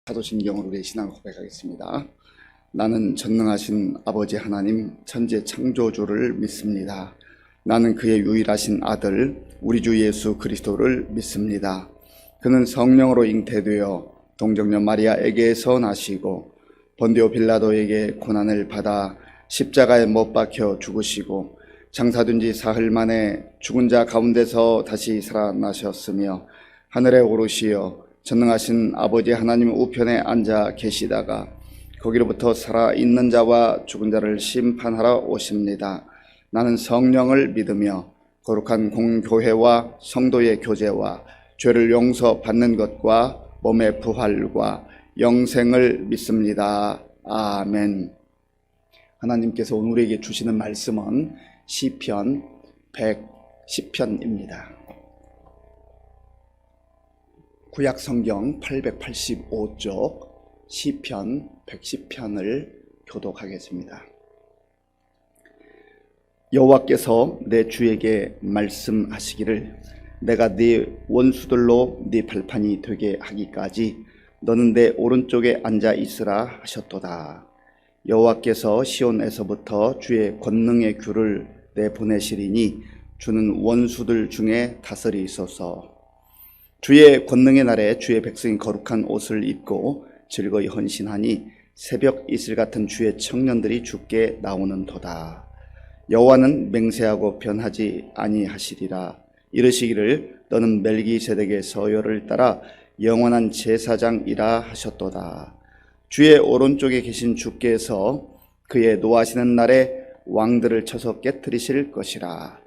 사도신경으로 우리의 신앙을 고백하겠습니다. 나는 전능하신 아버지 하나님 천지 창조주를 믿습니다. 나는 그의 유일하신 아들 우리 주 예수 그리스도를 믿습니다. 그는 성령으로 잉태되어 동정녀 마리아에게서 나시고 본디오 빌라도에게 고난을 받아 십자가에 못 박혀 죽으시고 장사된 지 사흘 만에 죽은 자 가운데서 다시 살아나셨으며 하늘에 오르시어 전능하신 아버지 하나님 우편에 앉아 계시다가 거기로부터 살아있는 자와 죽은 자를 심판하러 오십니다. 나는 성령을 믿으며 거룩한 공교회와 성도의 교제와 죄를 용서받는 것과 몸의 부활과 영생을 믿습니다. 아멘. 하나님께서 오늘 우리에게 주시는 말씀은 시편 110편입니다. 구약 성경 885쪽 시편 110편을 교독하겠습니다. 여호와께서 내 주에게 말씀하시기를 내가 네 원수들로 네 발판이 되게 하기까지 너는 내 오른쪽에 앉아 있으라 하셨도다. 여호와께서 시온에서부터 주의 권능의 규를 내보내시리니 주는 원수들 중에 다스리소서. 주의 권능의 날에 주의 백성이 거룩한 옷을 입고 즐거이 헌신하니 새벽 이슬 같은 주의 청년들이 주께 나오는도다. 여호와는 맹세하고 변하지 아니하시리라. 이르시기를 너는 멜기세덱의 서열을 따라 영원한 제사장이라 하셨도다. 주의 오른쪽에 계신 주께서 그의 노하시는 날에 왕들을 쳐서 깨뜨리실 것이라.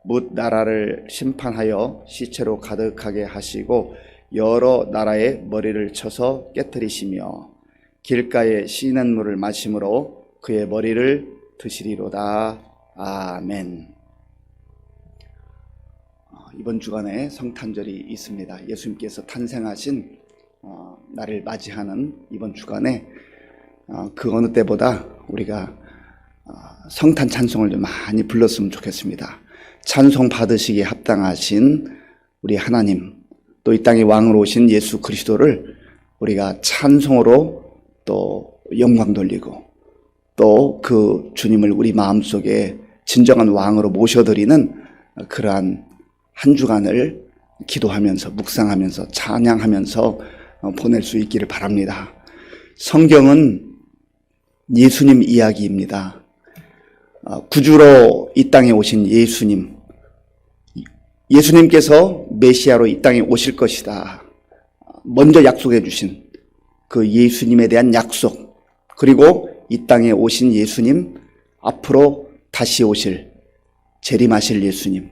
뭇 나라를 심판하여 시체로 가득하게 하시고 여러 나라의 머리를 쳐서 깨뜨리시며 길가에 시냇물을 마심으로 그의 머리를 드시리로다. 아멘. 이번 주간에 성탄절이 있습니다. 예수님께서 탄생하신 날을 맞이하는 이번 주간에 그 어느 때보다 우리가 성탄 찬송을 좀 많이 불렀으면 좋겠습니다. 찬송 받으시기에 합당하신 우리 하나님, 또 이 땅에 왕으로 오신 예수 그리스도를 우리가 찬송으로 또 영광 돌리고 또 그 주님을 우리 마음속에 진정한 왕으로 모셔드리는 그러한 한 주간을 기도하면서 묵상하면서 찬양하면서 보낼 수 있기를 바랍니다. 성경은 예수님 이야기입니다. 구주로 이 땅에 오신 예수님께서 메시아로 이 땅에 오실 것이다. 먼저 약속해 주신 그 예수님에 대한 약속, 그리고 이 땅에 오신 예수님, 앞으로 다시 오실 재림하실 예수님.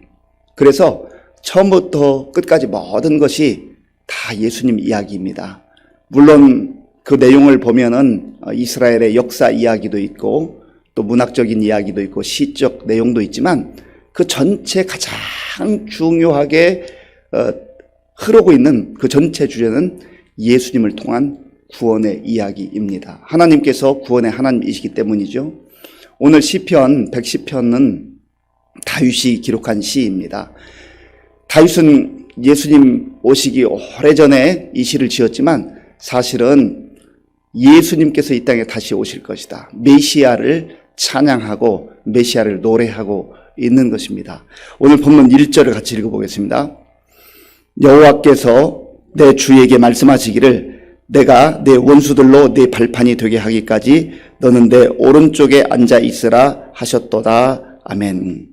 그래서 처음부터 끝까지 모든 것이 다 예수님 이야기입니다. 물론 그 내용을 보면은 이스라엘의 역사 이야기도 있고 또 문학적인 이야기도 있고 시적 내용도 있지만 그 전체 가장 중요하게 흐르고 있는 그 전체 주제는 예수님을 통한 구원의 이야기입니다. 하나님께서 구원의 하나님이시기 때문이죠. 오늘 시편 110편은 다윗이 기록한 시입니다. 다윗은 예수님 오시기 오래전에 이 시를 지었지만 사실은 예수님께서 이 땅에 다시 오실 것이다. 메시아를 찬양하고 메시아를 노래하고 있는 것입니다. 오늘 본문 1절을 같이 읽어보겠습니다. 여호와께서 내 주에게 말씀하시기를 내가 내 원수들로 내 발판이 되게 하기까지 너는 내 오른쪽에 앉아 있으라 하셨도다. 아멘.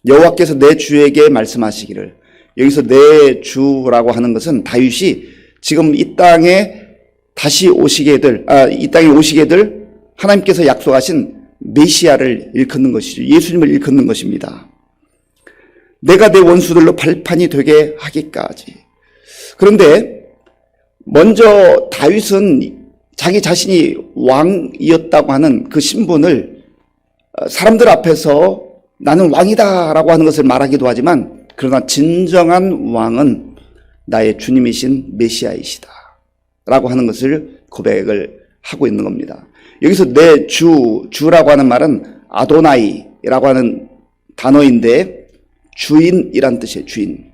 여호와께서 내 주에게 말씀하시기를, 여기서 내 주라고 하는 것은 다윗이 지금 이 땅에 다시 오시게 될 하나님께서 약속하신 메시아를 일컫는 것이죠. 예수님을 일컫는 것입니다. 내가 내 원수들로 발판이 되게 하기까지. 그런데 먼저 다윗은 자기 자신이 왕이었다고 하는 그 신분을 사람들 앞에서 나는 왕이다라고 하는 것을 말하기도 하지만, 그러나 진정한 왕은 나의 주님이신 메시아이시다 라고 하는 것을 고백을 하고 있는 겁니다. 여기서 내 주라고 하는 말은 아도나이라고 하는 단어인데 주인이란 뜻이에요. 주인.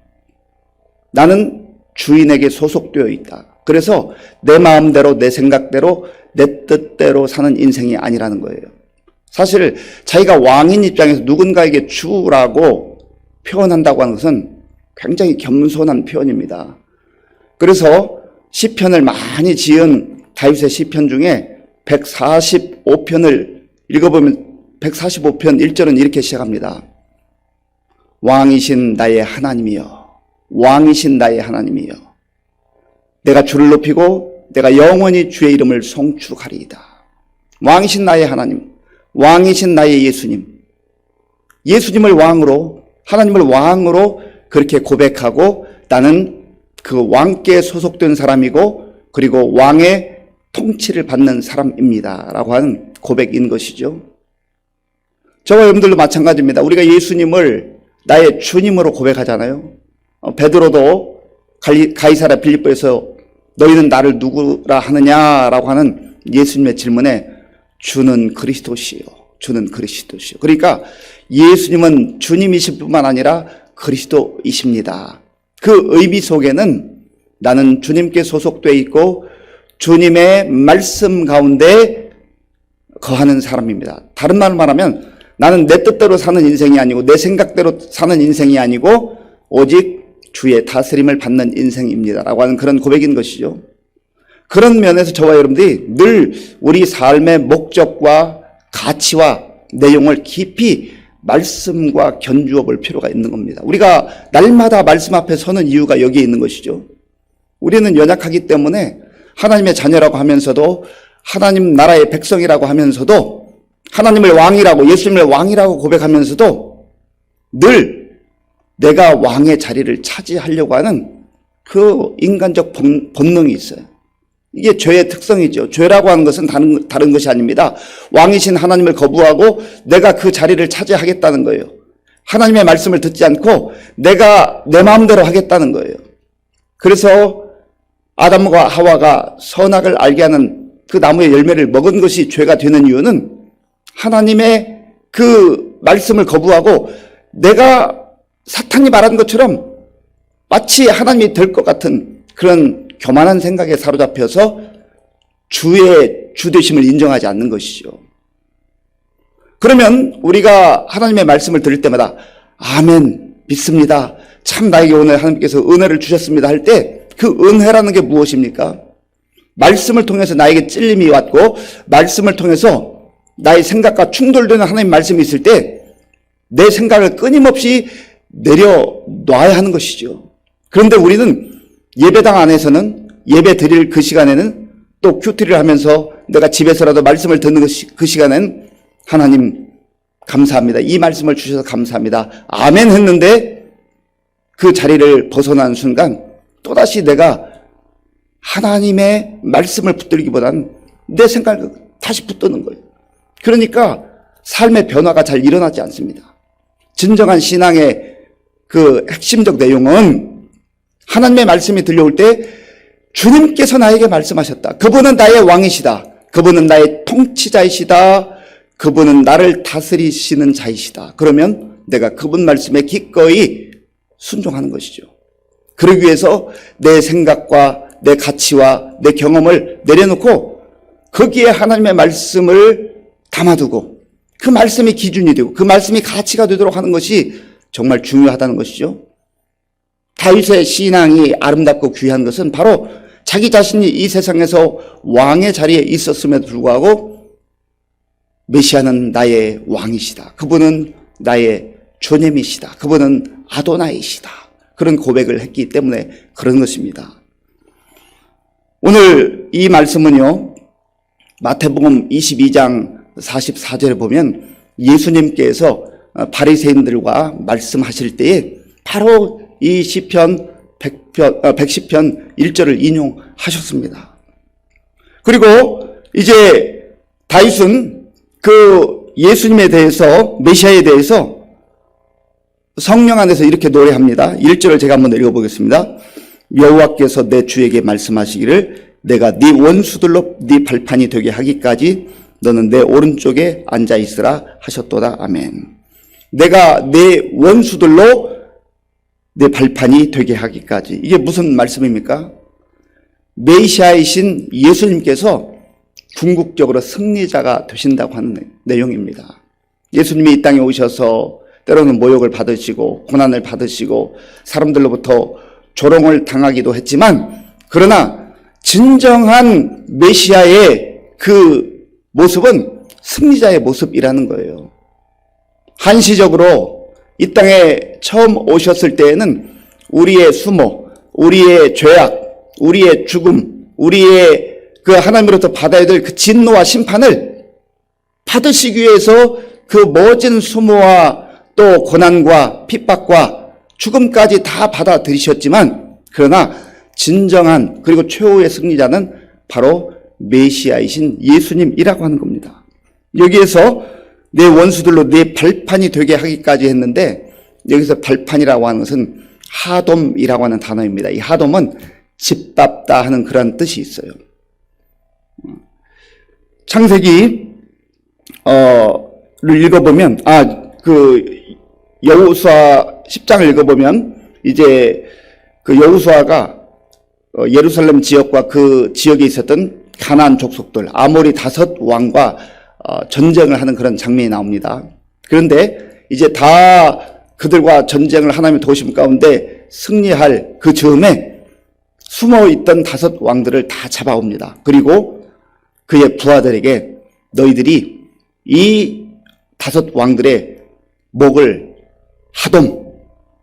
나는 주인에게 소속되어 있다. 그래서 내 마음대로, 내 생각대로, 내 뜻대로 사는 인생이 아니라는 거예요. 사실 자기가 왕인 입장에서 누군가에게 주라고 표현한다고 하는 것은 굉장히 겸손한 표현입니다. 그래서 시편을 많이 지은 다윗의 시편 중에 145편을 읽어보면 145편 1절은 이렇게 시작합니다. 왕이신 나의 하나님이여, 왕이신 나의 하나님이여, 내가 주를 높이고 내가 영원히 주의 이름을 송축하리이다. 왕이신 나의 하나님, 왕이신 나의 예수님, 예수님을 왕으로, 하나님을 왕으로 그렇게 고백하고 나는 그 왕께 소속된 사람이고 그리고 왕의 통치를 받는 사람입니다 라고 하는 고백인 것이죠. 저와 여러분들도 마찬가지입니다. 우리가 예수님을 나의 주님으로 고백하잖아요. 베드로도 가이사랴 빌립보에서 너희는 나를 누구라 하느냐라고 하는 예수님의 질문에 주는 그리스도시요, 주는 그리스도시요. 그러니까 예수님은 주님이실 뿐만 아니라 그리스도이십니다. 그 의미 속에는 나는 주님께 소속되어 있고 주님의 말씀 가운데 거하는 사람입니다. 다른 말로 말하면 나는 내 뜻대로 사는 인생이 아니고 내 생각대로 사는 인생이 아니고 오직 주의 다스림을 받는 인생입니다 라고 하는 그런 고백인 것이죠. 그런 면에서 저와 여러분들이 늘 우리 삶의 목적과 가치와 내용을 깊이 말씀과 견주어 볼 필요가 있는 겁니다. 우리가 날마다 말씀 앞에 서는 이유가 여기에 있는 것이죠. 우리는 연약하기 때문에 하나님의 자녀라고 하면서도 하나님 나라의 백성이라고 하면서도 하나님을 왕이라고, 예수님을 왕이라고 고백하면서도 늘 내가 왕의 자리를 차지하려고 하는 그 인간적 본능이 있어요. 이게 죄의 특성이죠. 죄라고 하는 것은 다른 것이 아닙니다. 왕이신 하나님을 거부하고 내가 그 자리를 차지하겠다는 거예요. 하나님의 말씀을 듣지 않고 내가 내 마음대로 하겠다는 거예요. 그래서 아담과 하와가 선악을 알게 하는 그 나무의 열매를 먹은 것이 죄가 되는 이유는 하나님의 그 말씀을 거부하고 내가 사탄이 말한 것처럼 마치 하나님이 될 것 같은 그런 교만한 생각에 사로잡혀서 주의 주되심을 인정하지 않는 것이죠. 그러면 우리가 하나님의 말씀을 들을 때마다 아멘, 믿습니다. 참 나에게 오늘 하나님께서 은혜를 주셨습니다 할 때 그 은혜라는 게 무엇입니까? 말씀을 통해서 나에게 찔림이 왔고 말씀을 통해서 나의 생각과 충돌되는 하나님의 말씀이 있을 때 내 생각을 끊임없이 내려놔야 하는 것이죠. 그런데 우리는 예배당 안에서는 예배 드릴 그 시간에는 또 큐티를 하면서 내가 집에서라도 말씀을 듣는 그 시간에는 하나님 감사합니다. 이 말씀을 주셔서 감사합니다. 아멘 했는데 그 자리를 벗어나는 순간 또다시 내가 하나님의 말씀을 붙들기보다는 내 생각을 다시 붙드는 거예요. 그러니까 삶의 변화가 잘 일어나지 않습니다. 진정한 신앙의 그 핵심적 내용은 하나님의 말씀이 들려올 때 주님께서 나에게 말씀하셨다. 그분은 나의 왕이시다. 그분은 나의 통치자이시다. 그분은 나를 다스리시는 자이시다. 그러면 내가 그분 말씀에 기꺼이 순종하는 것이죠. 그러기 위해서 내 생각과 내 가치와 내 경험을 내려놓고 거기에 하나님의 말씀을 담아두고 그 말씀이 기준이 되고 그 말씀이 가치가 되도록 하는 것이 정말 중요하다는 것이죠. 다윗의 신앙이 아름답고 귀한 것은 바로 자기 자신이 이 세상에서 왕의 자리에 있었음에도 불구하고 메시아는 나의 왕이시다. 그분은 나의 주님이시다. 그분은 아도나이시다. 그런 고백을 했기 때문에 그런 것입니다. 오늘 이 말씀은요, 마태복음 22장 44절에 보면 예수님께서 바리새인들과 말씀하실 때에 바로 이 시편 110편 1절을 인용하셨습니다. 그리고 이제 다윗은 그 예수님에 대해서, 메시아에 대해서 성령 안에서 이렇게 노래합니다. 1절을 제가 한번 읽어보겠습니다. 여호와께서 내 주에게 말씀하시기를 내가 네 원수들로 네 발판이 되게 하기까지 너는 내 오른쪽에 앉아 있으라 하셨도다. 아멘. 내가 내 원수들로 내 발판이 되게 하기까지. 이게 무슨 말씀입니까? 메시아이신 예수님께서 궁극적으로 승리자가 되신다고 하는 내용입니다. 예수님이 이 땅에 오셔서 때로는 모욕을 받으시고 고난을 받으시고 사람들로부터 조롱을 당하기도 했지만, 그러나 진정한 메시아의 그 모습은 승리자의 모습이라는 거예요. 한시적으로 이 땅에 처음 오셨을 때에는 우리의 수모, 우리의 죄악, 우리의 죽음, 우리의 그 하나님으로부터 받아야 될 그 진노와 심판을 받으시기 위해서 그 모진 수모와 또 고난과 핍박과 죽음까지 다 받아들이셨지만, 그러나 진정한 그리고 최후의 승리자는 바로 메시아이신 예수님이라고 하는 겁니다. 여기에서 내 원수들로 내 발판이 되게 하기까지 했는데, 여기서 발판이라고 하는 것은 하돔이라고 하는 단어입니다. 이 하돔은 짓밟다 하는 그런 뜻이 있어요. 창세기 를 읽어보면, 여호수아 10장을 읽어보면, 이제 그 여호수아가 예루살렘 지역과 그 지역에 있었던 가나안 족속들 아모리 5왕과 전쟁을 하는 그런 장면이 나옵니다. 그런데 이제 다 그들과 전쟁을 하나님의 도심 가운데 승리할 그 즈음에 숨어있던 5왕들을 다 잡아옵니다. 그리고 그의 부하들에게 너희들이 이 5왕들의 목을 하돔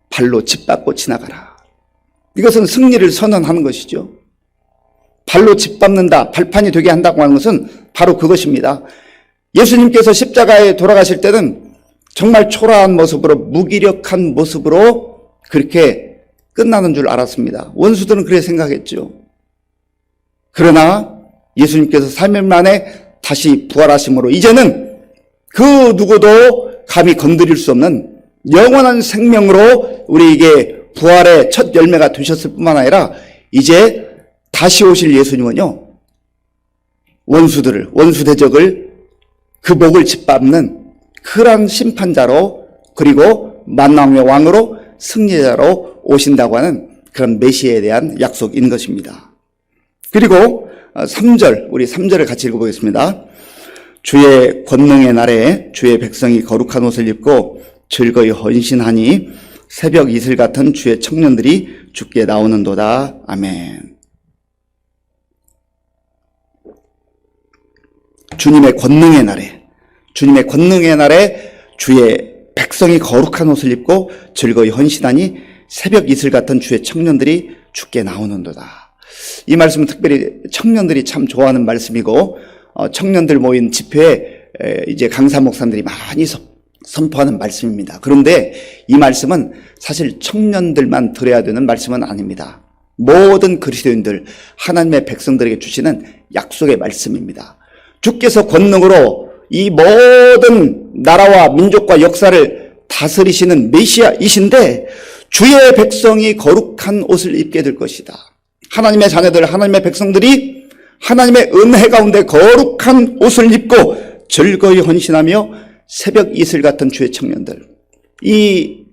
발로 짓밟고 지나가라. 이것은 승리를 선언하는 것이죠. 발로 짓밟는다, 발판이 되게 한다고 하는 것은 바로 그것입니다. 예수님께서 십자가에 돌아가실 때는 정말 초라한 모습으로, 무기력한 모습으로 그렇게 끝나는 줄 알았습니다. 원수들은 그렇게 생각했죠. 그러나 예수님께서 3일 만에 다시 부활하심으로 이제는 그 누구도 감히 건드릴 수 없는 영원한 생명으로 우리에게 부활의 첫 열매가 되셨을 뿐만 아니라, 이제 다시 오실 예수님은요, 원수들을, 원수 대적을 그 목을 짓밟는 그런 심판자로, 그리고 만왕의 왕으로 승리자로 오신다고 하는 그런 메시아에 대한 약속인 것입니다. 그리고 3절, 우리 3절을 같이 읽어보겠습니다. 주의 권능의 날에 주의 백성이 거룩한 옷을 입고 즐거이 헌신하니 새벽 이슬 같은 주의 청년들이 주께 나오는도다. 아멘. 주님의 권능의 날에, 주님의 권능의 날에 주의 백성이 거룩한 옷을 입고 즐거이 헌신하니 새벽 이슬 같은 주의 청년들이 주께 나오는도다. 이 말씀은 특별히 청년들이 참 좋아하는 말씀이고, 청년들 모인 집회에 이제 강사 목사님들이 많이 선포하는 말씀입니다. 그런데 이 말씀은 사실 청년들만 들어야 되는 말씀은 아닙니다. 모든 그리스도인들, 하나님의 백성들에게 주시는 약속의 말씀입니다. 주께서 권능으로 이 모든 나라와 민족과 역사를 다스리시는 메시아이신데, 주의 백성이 거룩한 옷을 입게 될 것이다. 하나님의 자녀들, 하나님의 백성들이 하나님의 은혜 가운데 거룩한 옷을 입고 즐거이 헌신하며 새벽 이슬 같은 주의 청년들. 이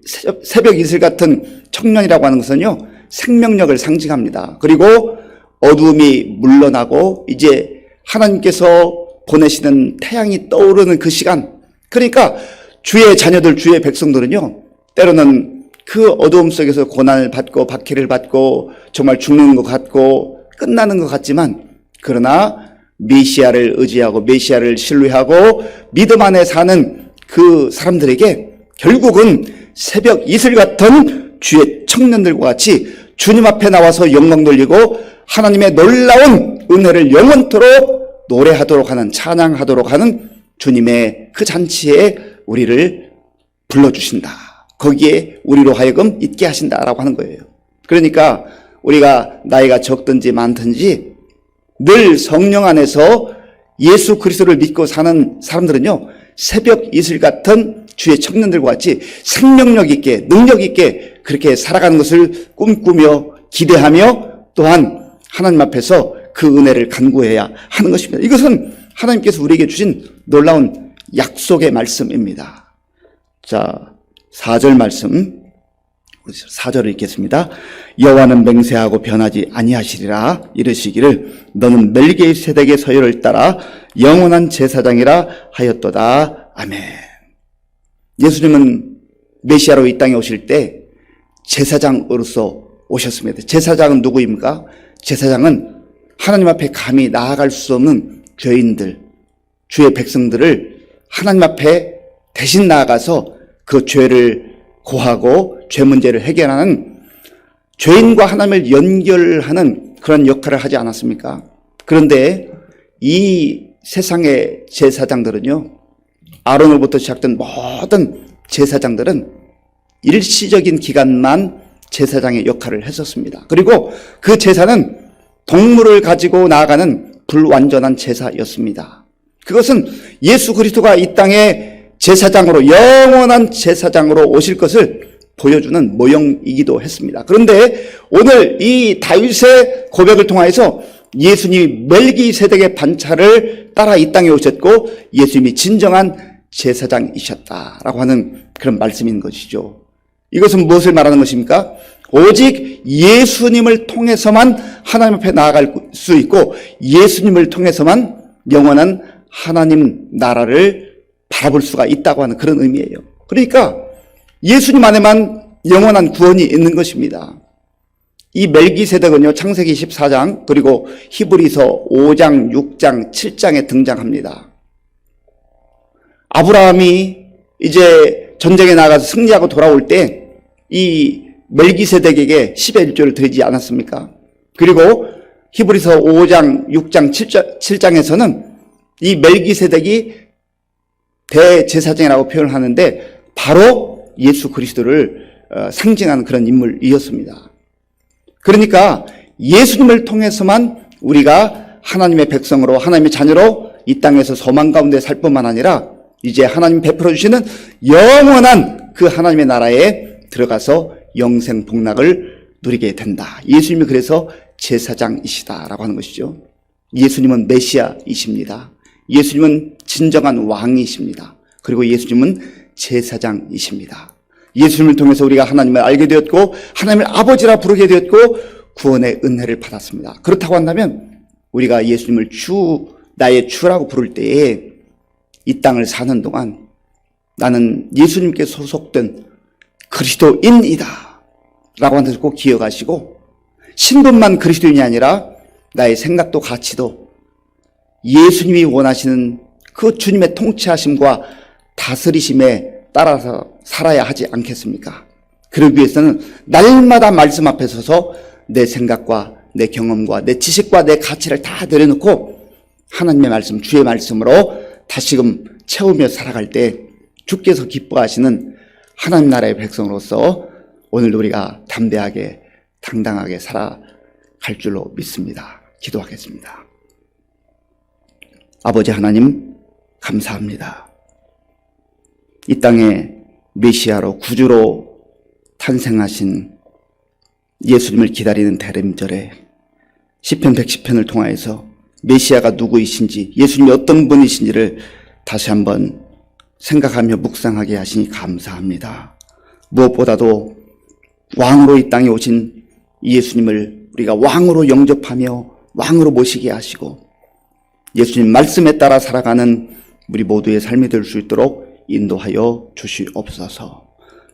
새벽 이슬 같은 청년이라고 하는 것은요, 생명력을 상징합니다. 그리고 어두움이 물러나고 이제 하나님께서 보내시는 태양이 떠오르는 그 시간, 그러니까 주의 자녀들, 주의 백성들은요, 때로는 그 어두움 속에서 고난을 받고 박해를 받고 정말 죽는 것 같고 끝나는 것 같지만, 그러나 메시아를 의지하고 메시아를 신뢰하고 믿음 안에 사는 그 사람들에게 결국은 새벽 이슬 같은 주의 청년들과 같이 주님 앞에 나와서 영광 돌리고 하나님의 놀라운 은혜를 영원토록 노래하도록 하는, 찬양하도록 하는 주님의 그 잔치에 우리를 불러주신다. 거기에 우리로 하여금 있게 하신다라고 하는 거예요. 그러니까 우리가 나이가 적든지 많든지 늘 성령 안에서 예수 그리스도를 믿고 사는 사람들은요, 새벽 이슬 같은 주의 청년들과 같이 생명력 있게, 능력 있게 그렇게 살아가는 것을 꿈꾸며 기대하며, 또한 하나님 앞에서 그 은혜를 간구해야 하는 것입니다. 이것은 하나님께서 우리에게 주신 놀라운 약속의 말씀입니다. 자, 4절 말씀 4절을 읽겠습니다. 여호와는 맹세하고 변하지 아니하시리라. 이르시기를 너는 멜기세덱의 서열을 따라 영원한 제사장이라 하였도다. 아멘. 예수님은 메시아로 이 땅에 오실 때 제사장으로서 오셨습니다. 제사장은 누구입니까? 제사장은 하나님 앞에 감히 나아갈 수 없는 죄인들, 주의 백성들을 하나님 앞에 대신 나아가서 그 죄를 고하고 죄 문제를 해결하는, 죄인과 하나님을 연결하는 그런 역할을 하지 않았습니까? 그런데 이 세상의 제사장들은요, 아론으로부터 시작된 모든 제사장들은 일시적인 기간만 제사장의 역할을 했었습니다. 그리고 그 제사는 동물을 가지고 나아가는 불완전한 제사였습니다. 그것은 예수 그리스도가 이 땅에 제사장으로, 영원한 제사장으로 오실 것을 보여주는 모형이기도 했습니다. 그런데 오늘 이 다윗의 고백을 통해서 예수님이 멜기세덱의 반차를 따라 이 땅에 오셨고 예수님이 진정한 제사장이셨다라고 하는 그런 말씀인 것이죠. 이것은 무엇을 말하는 것입니까? 오직 예수님을 통해서만 하나님 앞에 나아갈 수 있고 예수님을 통해서만 영원한 하나님 나라를 바라볼 수가 있다고 하는 그런 의미예요. 그러니까 예수님 안에만 영원한 구원이 있는 것입니다. 이 멜기세덱은요, 창세기 14장 그리고 히브리서 5장, 6장, 7장에 등장합니다. 아브라함이 이제 전쟁에 나가서 승리하고 돌아올 때 이 멜기세덱에게 10의 1조를 드리지 않았습니까? 그리고 히브리서 5장, 6장, 7장에서는 이 멜기세덱이 대제사장이라고 표현을 하는데 바로 예수 그리스도를 상징하는 그런 인물이었습니다. 그러니까 예수님을 통해서만 우리가 하나님의 백성으로, 하나님의 자녀로 이 땅에서 소망 가운데 살 뿐만 아니라 이제 하나님 베풀어 주시는 영원한 그 하나님의 나라에 들어가서 영생 복락을 누리게 된다. 예수님이 그래서 제사장이시다라고 하는 것이죠. 예수님은 메시아이십니다. 예수님은 진정한 왕이십니다. 그리고 예수님은 제사장이십니다. 예수님을 통해서 우리가 하나님을 알게 되었고 하나님을 아버지라 부르게 되었고 구원의 은혜를 받았습니다. 그렇다고 한다면 우리가 예수님을 주, 나의 주라고 부를 때에 이 땅을 사는 동안 나는 예수님께 소속된 그리스도인이다 라고 하는 것을 꼭 기억하시고, 신분만 그리스도인이 아니라 나의 생각도 가치도 예수님이 원하시는 그 주님의 통치하심과 다스리심에 따라서 살아야 하지 않겠습니까? 그러기 위해서는 날마다 말씀 앞에 서서 내 생각과 내 경험과 내 지식과 내 가치를 다 내려놓고 하나님의 말씀, 주의 말씀으로 다시금 채우며 살아갈 때 주께서 기뻐하시는 하나님 나라의 백성으로서 오늘도 우리가 담대하게 당당하게 살아갈 줄로 믿습니다. 기도하겠습니다. 아버지 하나님 감사합니다. 이 땅에 메시아로 구주로 탄생하신 예수님을 기다리는 대림절에 시편 110편을 통하여서 메시아가 누구이신지, 예수님이 어떤 분이신지를 다시 한번 생각하며 묵상하게 하시니 감사합니다. 무엇보다도 왕으로 이 땅에 오신 예수님을 우리가 왕으로 영접하며 왕으로 모시게 하시고 예수님 말씀에 따라 살아가는 우리 모두의 삶이 될 수 있도록 인도하여 주시옵소서.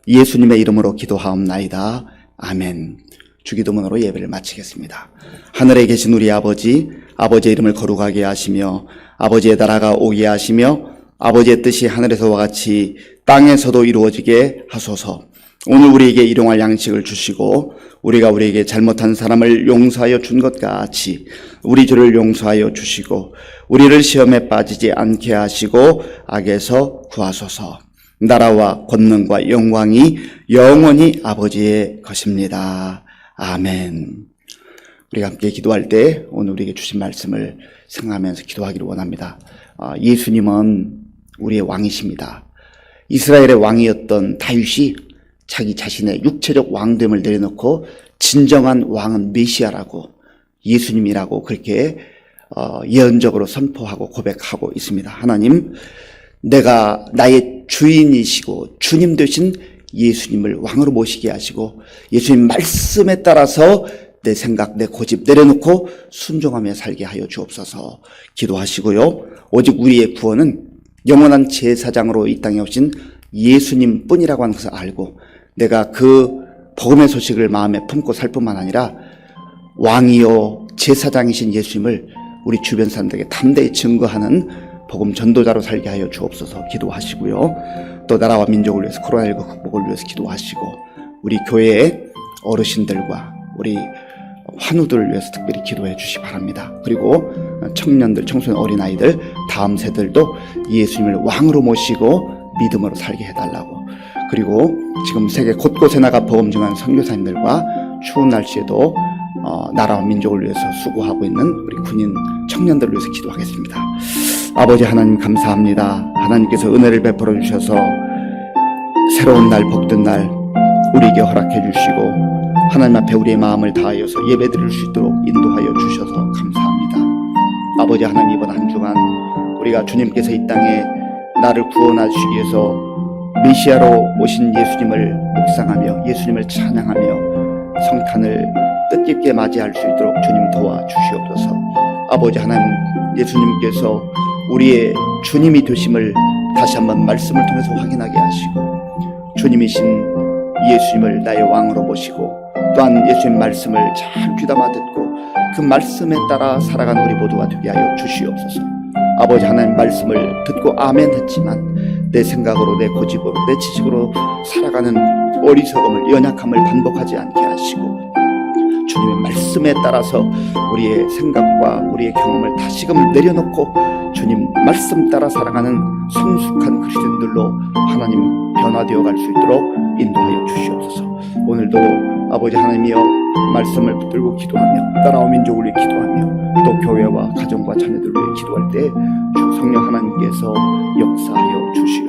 예수님의 이름으로 기도하옵나이다. 아멘. 주기도문으로 예배를 마치겠습니다. 하늘에 계신 우리 아버지, 아버지의 이름을 거룩하게 하시며 아버지의 나라가 오게 하시며 아버지의 뜻이 하늘에서와 같이 땅에서도 이루어지게 하소서. 오늘 우리에게 일용할 양식을 주시고 우리가 우리에게 잘못한 사람을 용서하여 준 것 같이 우리 죄를 용서하여 주시고 우리를 시험에 빠지지 않게 하시고 악에서 구하소서. 나라와 권능과 영광이 영원히 아버지의 것입니다. 아멘. 우리가 함께 기도할 때 오늘 우리에게 주신 말씀을 생각하면서 기도하기를 원합니다. 예수님은 우리의 왕이십니다. 이스라엘의 왕이었던 다윗이 자기 자신의 육체적 왕됨을 내려놓고 진정한 왕은 메시아라고, 예수님이라고 그렇게 예언적으로 선포하고 고백하고 있습니다. 하나님, 내가 나의 주인이시고 주님 되신 예수님을 왕으로 모시게 하시고 예수님 말씀에 따라서 내 생각, 내 고집 내려놓고 순종하며 살게 하여 주옵소서 기도하시고요. 오직 우리의 구원은 영원한 제사장으로 이 땅에 오신 예수님 뿐이라고 하는 것을 알고 내가 그 복음의 소식을 마음에 품고 살 뿐만 아니라 왕이요 제사장이신 예수님을 우리 주변 사람들에게 담대히 증거하는 복음 전도자로 살게 하여 주옵소서 기도하시고요. 또 나라와 민족을 위해서 코로나19 극복을 위해서 기도하시고 우리 교회의 어르신들과 우리 환우들을 위해서 특별히 기도해 주시기 바랍니다. 그리고 청년들, 청소년, 어린아이들, 다음 세대들도 예수님을 왕으로 모시고 믿음으로 살게 해달라고. 그리고 지금 세계 곳곳에 나가 복음 증하는 선교사님들과 추운 날씨에도 나라와 민족을 위해서 수고하고 있는 우리 군인 청년들을 위해서 기도하겠습니다. 아버지 하나님 감사합니다. 하나님께서 은혜를 베풀어 주셔서 새로운 날, 복된 날 우리에게 허락해 주시고 하나님 앞에 우리의 마음을 다하여서 예배드릴 수 있도록 인도하여 주셔서 감사합니다. 아버지 하나님 이번 한 주간 우리가 주님께서 이 땅에 나를 구원하시기 위해서 메시아로 오신 예수님을 묵상하며 예수님을 찬양하며 성탄을 뜻깊게 맞이할 수 있도록 주님 도와주시옵소서. 아버지 하나님 예수님께서 우리의 주님이 되심을 다시 한번 말씀을 통해서 확인하게 하시고 주님이신 예수님을 나의 왕으로 모시고 또한 예수님 말씀을 잘 귀담아 듣고 그 말씀에 따라 살아가는 우리 모두가 되게 하여 주시옵소서. 아버지 하나님 말씀을 듣고 아멘 했지만 내 생각으로 내 고집으로 내 지식으로 살아가는 어리석음을 연약함을 반복하지 않게 하시고 주님의 말씀에 따라서 우리의 생각과 우리의 경험을 다시금 내려놓고 주님 말씀 따라 살아가는 성숙한 그리스도인들로 하나님 변화되어 갈 수 있도록 인도하여 주시옵소서. 오늘도 아버지 하나님이여 말씀을 붙들고 기도하며 나라와 민족을 위해 기도하며 또 교회와 가정과 자녀들을 위해 기도할 때 주 성령 하나님께서 역사하여 주시옵소서.